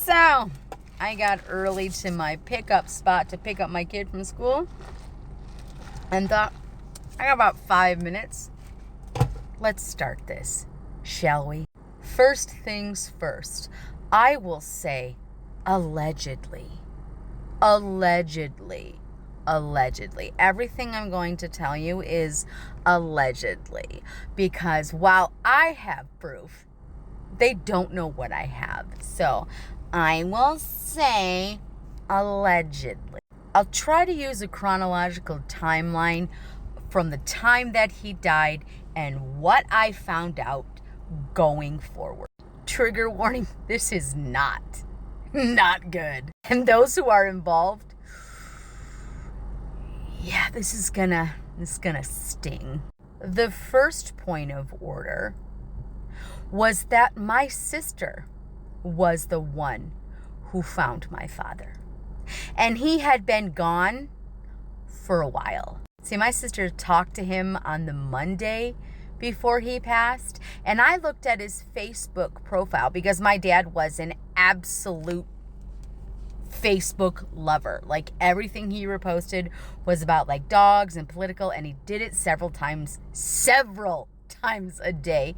So, I got early to my pickup spot to pick up my kid from school and thought, I got about 5 minutes. Let's start this, shall we? First things first, I will say allegedly. Allegedly. Everything I'm going to tell you is allegedly, because while I have proof, they don't know what I have. So I will say allegedly. I'll try to use a chronological timeline from the time that he died and what I found out going forward. Trigger warning, this is not good. And those who are involved, yeah, this is gonna sting. The first point of order was that my sister was the one who found my father. And he had been gone for a while. See, my sister talked to him on the Monday before he passed, and I looked at his Facebook profile because my dad was an absolute Facebook lover. Like, everything he reposted was about like dogs and political, and he did it several times a day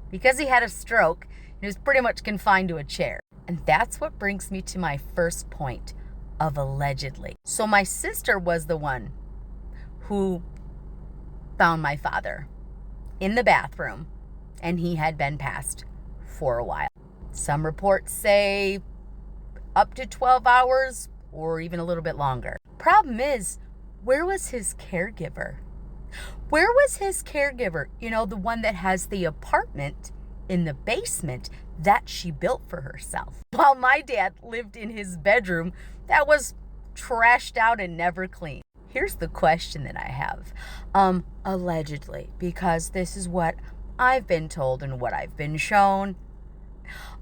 because he had a stroke. He was pretty much confined to a chair. And that's what brings me to my first point of allegedly. So my sister was the one who found my father in the bathroom, and he had been passed for a while. Some reports say up to 12 hours or even a little bit longer. Problem is, where was his caregiver? Where was his caregiver? You know, the one that has the apartment in the basement that she built for herself. While my dad lived in his bedroom that was trashed out and never cleaned. Here's the question that I have. Allegedly, because this is what I've been told and what I've been shown,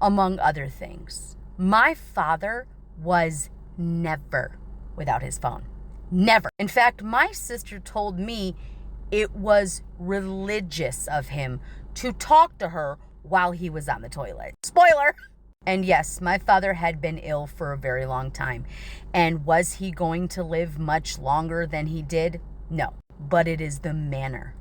among other things. My father was never without his phone. Never. In fact, my sister told me it was religious of him to talk to her while he was on the toilet. Spoiler! And yes, my father had been ill for a very long time. And was he going to live much longer than he did? No. But it is the manner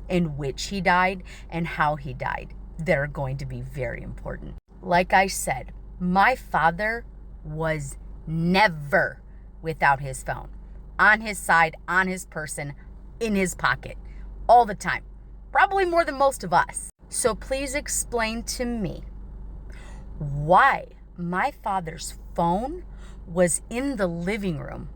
in which he died and how he died that are going to be very important. Like I said, my father was never without his phone. On his side, on his person, in his pocket, all the time. Probably more than most of us. So please explain to me why my father's phone was in the living room.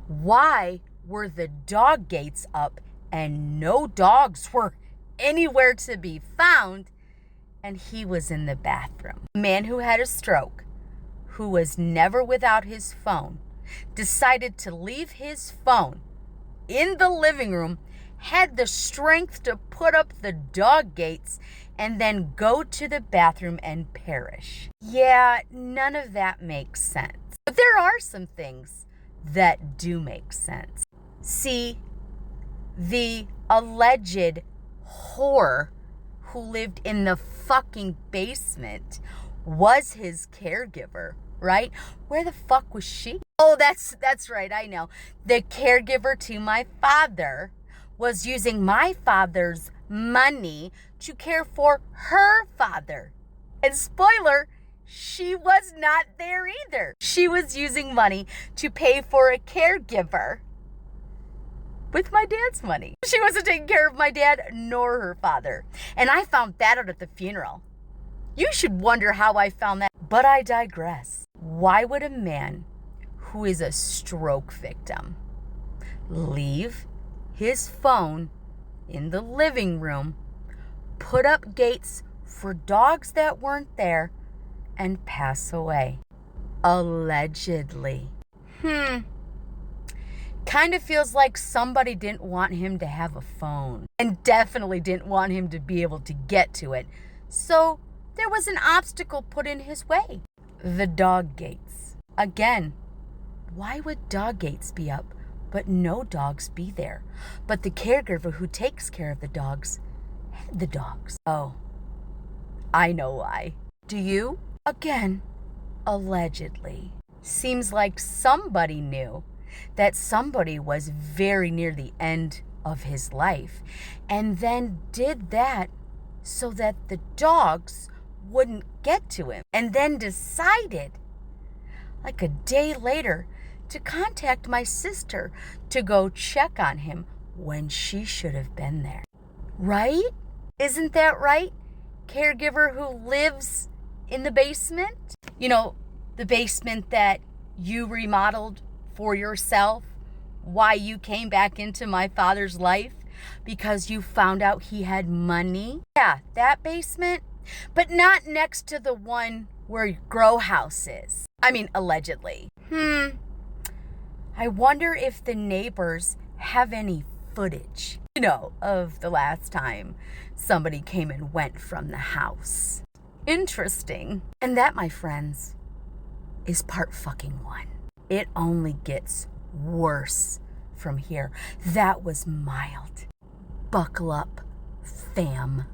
Why were the dog gates up and no dogs were anywhere to be found, and he was in the bathroom? A man who had a stroke, who was never without his phone, decided to leave his phone in the living room, had the strength to put up the dog gates, and then go to the bathroom and perish. Yeah, none of that makes sense. But there are some things that do make sense. See, the alleged whore who lived in the fucking basement was his caregiver, right? Where the fuck was she? Oh, that's right, I know. The caregiver to my father was using my father's money to care for her father. And spoiler, she was not there either. She was using money to pay for a caregiver with my dad's money. She wasn't taking care of my dad nor her father. And I found that out at the funeral. You should wonder how I found that. But I digress. Why would a man who is a stroke victim leave his phone in the living room, put up gates for dogs that weren't there, and pass away? Allegedly. Kind of feels like somebody didn't want him to have a phone, and definitely didn't want him to be able to get to it. So there was an obstacle put in his way. The dog gates. Again, why would dog gates be up but no dogs be there? But the caregiver who takes care of the dogs had the dogs. Oh, I know why. Do you? Again, allegedly. Seems like somebody knew that somebody was very near the end of his life and then did that so that the dogs wouldn't get to him, and then decided, like a day later, to contact my sister to go check on him when she should have been there. Right? Isn't that right? Caregiver who lives in the basement? You know, the basement that you remodeled for yourself. Why you came back into my father's life? Because you found out he had money? Yeah, that basement. But not next to the one where Grow House is. I mean, allegedly. I wonder if the neighbors have any footage, of the last time somebody came and went from the house. Interesting. And that, my friends, is part fucking 1. It only gets worse from here. That was mild. Buckle up, fam.